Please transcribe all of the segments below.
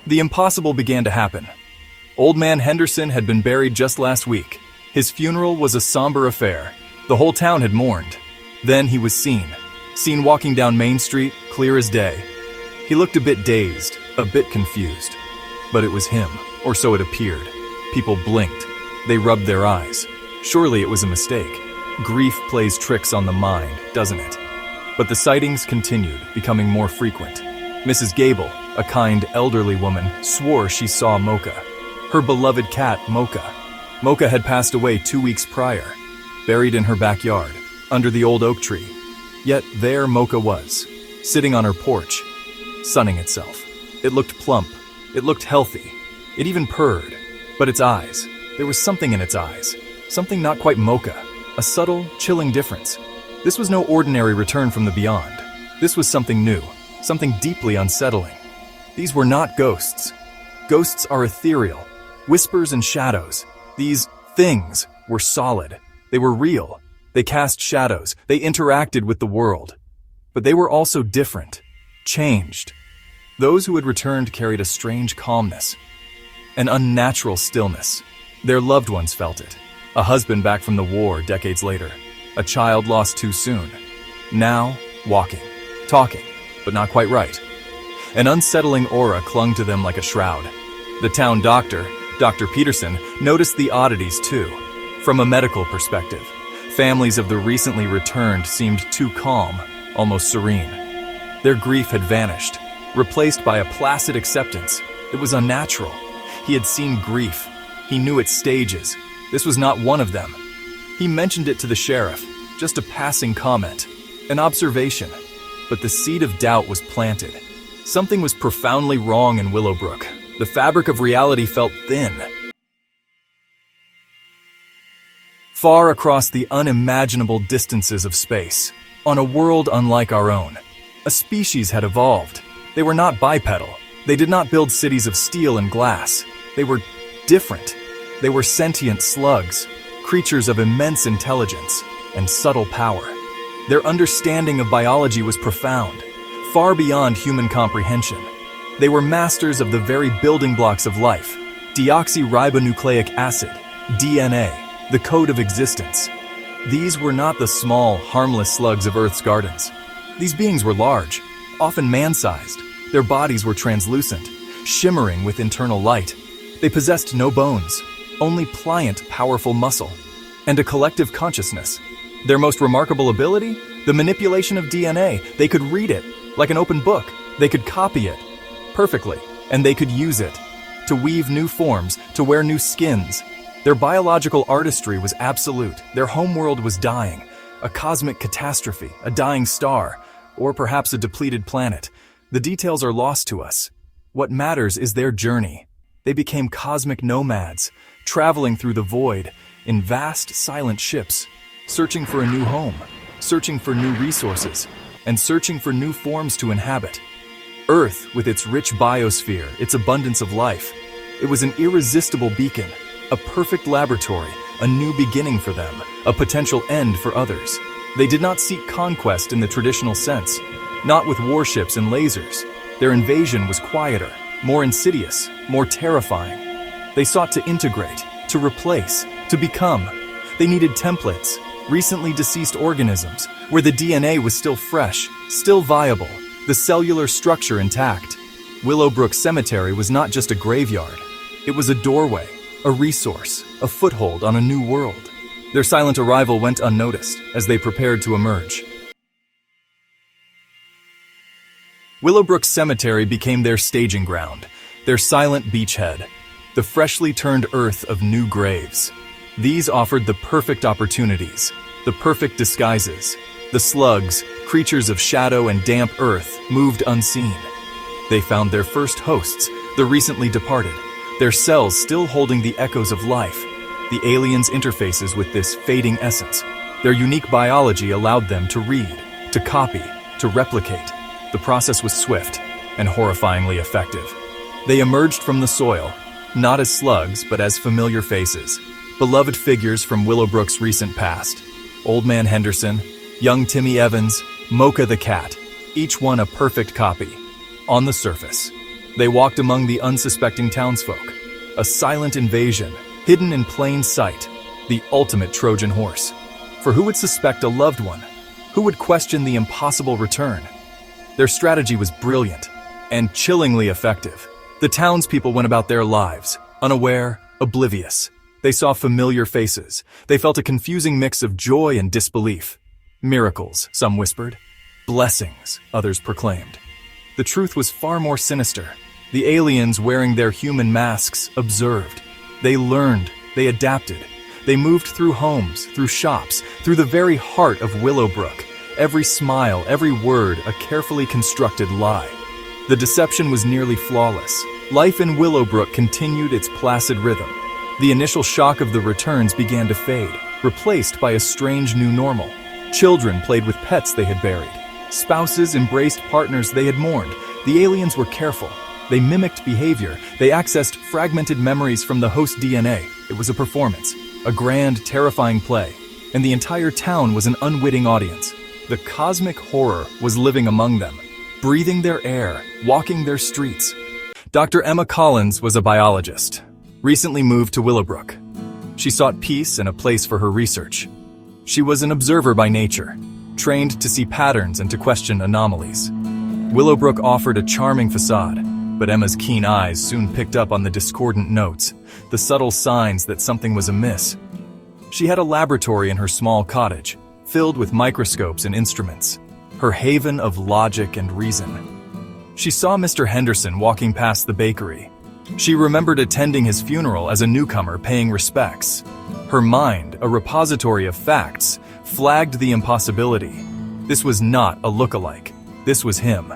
The impossible began to happen. Old Man Henderson had been buried just last week. His funeral was a somber affair. The whole town had mourned. Then he was seen walking down Main Street, clear as day. He looked a bit dazed, a bit confused. But it was him, or so it appeared. People blinked. They rubbed their eyes. Surely it was a mistake. Grief plays tricks on the mind, doesn't it? But the sightings continued, becoming more frequent. Mrs. Gable, a kind, elderly woman, swore she saw Mocha. Her beloved cat, Mocha. Mocha had passed away 2 weeks prior, buried in her backyard, under the old oak tree. Yet there Mocha was, sitting on her porch, sunning itself. It looked plump. It looked healthy. It even purred. But its eyes, there was something in its eyes. Something not quite Mocha. A subtle, chilling difference. This was no ordinary return from the beyond. This was something new, something deeply unsettling. These were not ghosts. Ghosts are ethereal, whispers and shadows. These things were solid. They were real. They cast shadows. They interacted with the world. But they were also different, changed. Those who had returned carried a strange calmness, an unnatural stillness. Their loved ones felt it. A husband back from the war decades later. A child lost too soon. Now, walking, talking, but not quite right. An unsettling aura clung to them like a shroud. The town doctor, Dr. Peterson, noticed the oddities too. From a medical perspective, families of the recently returned seemed too calm, almost serene. Their grief had vanished, replaced by a placid acceptance. It was unnatural. He had seen grief. He knew its stages. This was not one of them. He mentioned it to the sheriff, just a passing comment, an observation. But the seed of doubt was planted. Something was profoundly wrong in Willowbrook. The fabric of reality felt thin. Far across the unimaginable distances of space, on a world unlike our own, a species had evolved. They were not bipedal. They did not build cities of steel and glass. They were different. They were sentient slugs, creatures of immense intelligence and subtle power. Their understanding of biology was profound, far beyond human comprehension. They were masters of the very building blocks of life, deoxyribonucleic acid, DNA, the code of existence. These were not the small, harmless slugs of Earth's gardens. These beings were large, often man-sized. Their bodies were translucent, shimmering with internal light. They possessed no bones, only pliant, powerful muscle, and a collective consciousness. Their most remarkable ability? The manipulation of DNA. They could read it, like an open book. They could copy it perfectly, and they could use it to weave new forms, to wear new skins. Their biological artistry was absolute. Their homeworld was dying, a cosmic catastrophe, a dying star, or perhaps a depleted planet. The details are lost to us. What matters is their journey. They became cosmic nomads, traveling through the void in vast, silent ships, searching for a new home, searching for new resources, and searching for new forms to inhabit. Earth, with its rich biosphere, its abundance of life, it was an irresistible beacon, a perfect laboratory, a new beginning for them, a potential end for others. They did not seek conquest in the traditional sense, not with warships and lasers. Their invasion was quieter, more insidious, more terrifying. They sought to integrate, to replace, to become. They needed templates, recently deceased organisms, where the DNA was still fresh, still viable, the cellular structure intact. Willowbrook Cemetery was not just a graveyard. It was a doorway, a resource, a foothold on a new world. Their silent arrival went unnoticed as they prepared to emerge. Willowbrook Cemetery became their staging ground, their silent beachhead, the freshly turned earth of new graves. These offered the perfect opportunities, the perfect disguises. The slugs, creatures of shadow and damp earth, moved unseen. They found their first hosts, the recently departed, their cells still holding the echoes of life. The aliens' interfaces with this fading essence. Their unique biology allowed them to read, to copy, to replicate. The process was swift and horrifyingly effective. They emerged from the soil, not as slugs, but as familiar faces, beloved figures from Willowbrook's recent past. Old Man Henderson, young Timmy Evans, Mocha the cat, each one a perfect copy. On the surface, They walked among the unsuspecting townsfolk. A silent invasion, hidden in plain sight, the ultimate Trojan horse. For who would suspect a loved one? Who would question the impossible return? Their strategy was brilliant and chillingly effective. The townspeople went about their lives, unaware, oblivious. They saw familiar faces. They felt a confusing mix of joy and disbelief. Miracles, some whispered. Blessings, others proclaimed. The truth was far more sinister. The aliens wearing their human masks observed. They learned. They adapted. They moved through homes, through shops, through the very heart of Willowbrook. Every smile, every word, a carefully constructed lie. The deception was nearly flawless. Life in Willowbrook continued its placid rhythm. The initial shock of the returns began to fade, replaced by a strange new normal. Children played with pets they had buried. Spouses embraced partners they had mourned. The aliens were careful. They mimicked behavior. They accessed fragmented memories from the host DNA. It was a performance, a grand, terrifying play, and the entire town was an unwitting audience. The cosmic horror was living among them, breathing their air, walking their streets. Dr. Emma Collins was a biologist, recently moved to Willowbrook. She sought peace and a place for her research. She was an observer by nature, trained to see patterns and to question anomalies. Willowbrook offered a charming facade, but Emma's keen eyes soon picked up on the discordant notes, the subtle signs that something was amiss. She had a laboratory in her small cottage, filled with microscopes and instruments, her haven of logic and reason. She saw Mr. Henderson walking past the bakery. She remembered attending his funeral as a newcomer paying respects. Her mind, a repository of facts, flagged the impossibility. This was not a look-alike. This was him.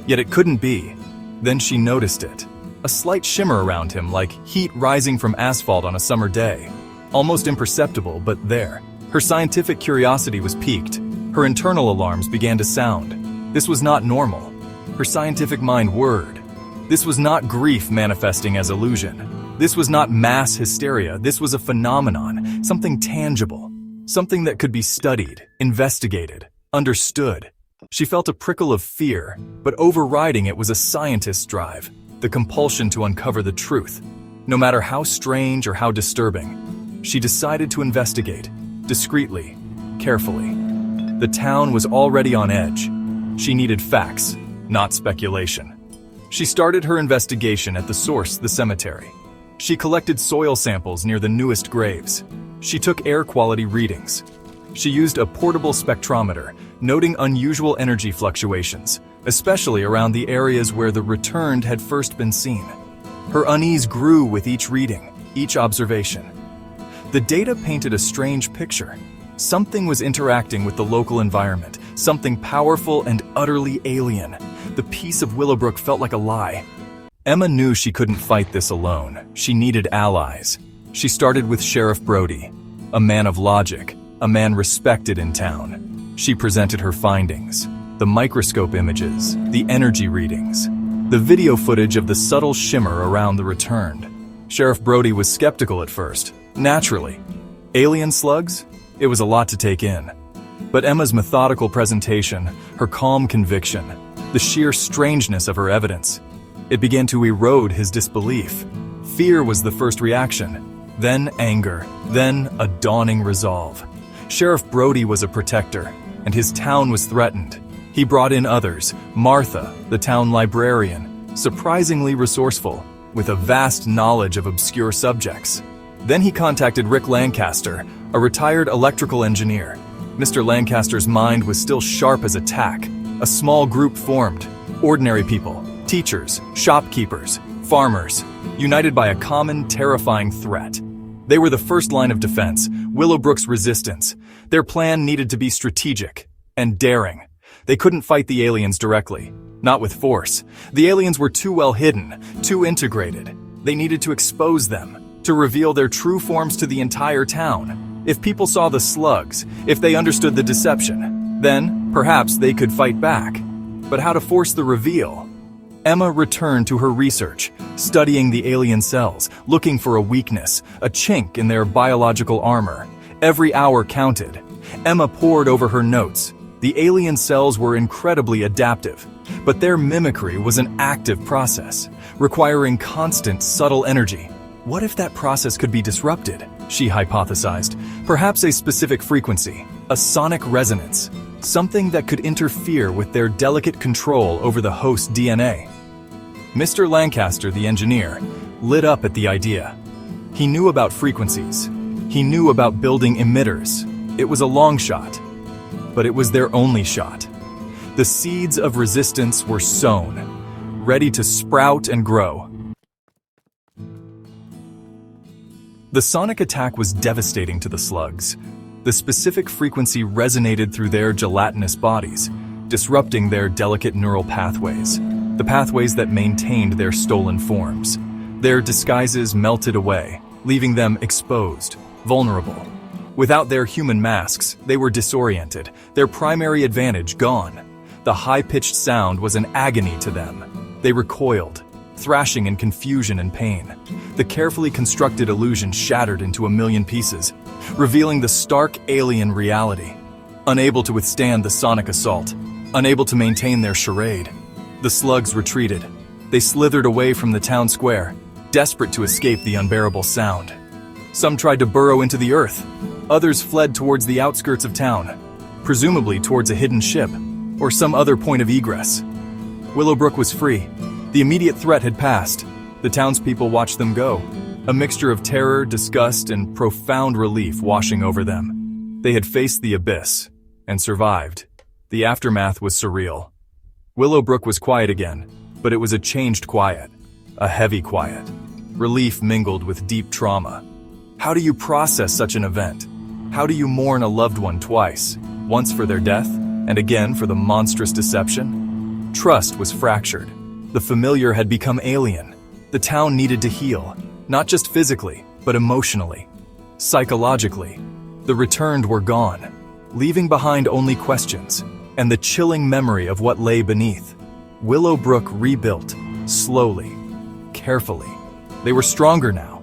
Yet it couldn't be. Then she noticed it. A slight shimmer around him, like heat rising from asphalt on a summer day. Almost imperceptible, but there. Her scientific curiosity was piqued. Her internal alarms began to sound. This was not normal. Her scientific mind whirred. This was not grief manifesting as illusion. This was not mass hysteria. This was a phenomenon, something tangible, something that could be studied, investigated, understood. She felt a prickle of fear, but overriding it was a scientist's drive, the compulsion to uncover the truth. No matter how strange or how disturbing, she decided to investigate, discreetly, carefully. The town was already on edge. She needed facts, not speculation. She started her investigation at the source, the cemetery. She collected soil samples near the newest graves. She took air quality readings. She used a portable spectrometer, noting unusual energy fluctuations, especially around the areas where the returned had first been seen. Her unease grew with each reading, each observation. The data painted a strange picture. Something was interacting with the local environment, something powerful and utterly alien. The peace of Willowbrook felt like a lie. Emma knew she couldn't fight this alone. She needed allies. She started with Sheriff Brody, a man of logic, a man respected in town. She presented her findings, the microscope images, the energy readings, the video footage of the subtle shimmer around the returned. Sheriff Brody was skeptical at first, naturally. Alien slugs? It was a lot to take in. But Emma's methodical presentation, her calm conviction, the sheer strangeness of her evidence, it began to erode his disbelief. Fear was the first reaction, then anger, then a dawning resolve. Sheriff Brody was a protector, and his town was threatened. He brought in others, Martha, the town librarian, surprisingly resourceful, with a vast knowledge of obscure subjects. Then he contacted Rick Lancaster, a retired electrical engineer. Mr. Lancaster's mind was still sharp as a tack. A small group formed, ordinary people, teachers, shopkeepers, farmers, united by a common, terrifying threat. They were the first line of defense, Willowbrook's resistance. Their plan needed to be strategic and daring. They couldn't fight the aliens directly, not with force. The aliens were too well hidden, too integrated. They needed to expose them, to reveal their true forms to the entire town. If people saw the slugs, if they understood the deception, then perhaps they could fight back. But how to force the reveal? Emma returned to her research, studying the alien cells, looking for a weakness, a chink in their biological armor. Every hour counted. Emma pored over her notes. The alien cells were incredibly adaptive. But their mimicry was an active process, requiring constant, subtle energy. What if that process could be disrupted? She hypothesized. Perhaps a specific frequency, a sonic resonance, something that could interfere with their delicate control over the host's DNA. Mr. Lancaster, the engineer, lit up at the idea. He knew about frequencies. He knew about building emitters. It was a long shot, but it was their only shot. The seeds of resistance were sown, ready to sprout and grow. The sonic attack was devastating to the slugs. The specific frequency resonated through their gelatinous bodies, disrupting their delicate neural pathways, the pathways that maintained their stolen forms. Their disguises melted away, leaving them exposed, vulnerable. Without their human masks, they were disoriented, their primary advantage gone. The high-pitched sound was an agony to them. They recoiled, thrashing in confusion and pain. The carefully constructed illusion shattered into a million pieces, revealing the stark alien reality. Unable to withstand the sonic assault, unable to maintain their charade, the slugs retreated. They slithered away from the town square, desperate to escape the unbearable sound. Some tried to burrow into the earth. Others fled towards the outskirts of town, presumably towards a hidden ship or some other point of egress. Willowbrook was free. The immediate threat had passed. The townspeople watched them go, a mixture of terror, disgust, and profound relief washing over them. They had faced the abyss and survived. The aftermath was surreal. Willowbrook was quiet again, but it was a changed quiet, a heavy quiet. Relief mingled with deep trauma. How do you process such an event? How do you mourn a loved one twice, once for their death, and again for the monstrous deception? Trust was fractured. The familiar had become alien. The town needed to heal, not just physically, but emotionally, psychologically. The returned were gone, leaving behind only questions and the chilling memory of what lay beneath. Willowbrook rebuilt, slowly, carefully. They were stronger now,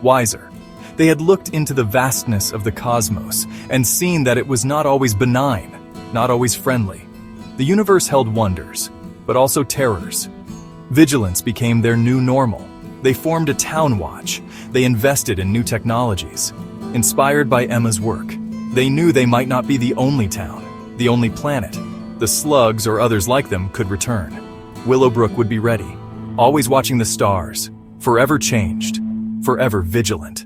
wiser. They had looked into the vastness of the cosmos and seen that it was not always benign, not always friendly. The universe held wonders, but also terrors. Vigilance became their new normal. They formed a town watch. They invested in new technologies. Inspired by Emma's work, they knew they might not be the only town, the only planet. The slugs or others like them could return. Willowbrook would be ready, always watching the stars, forever changed, forever vigilant.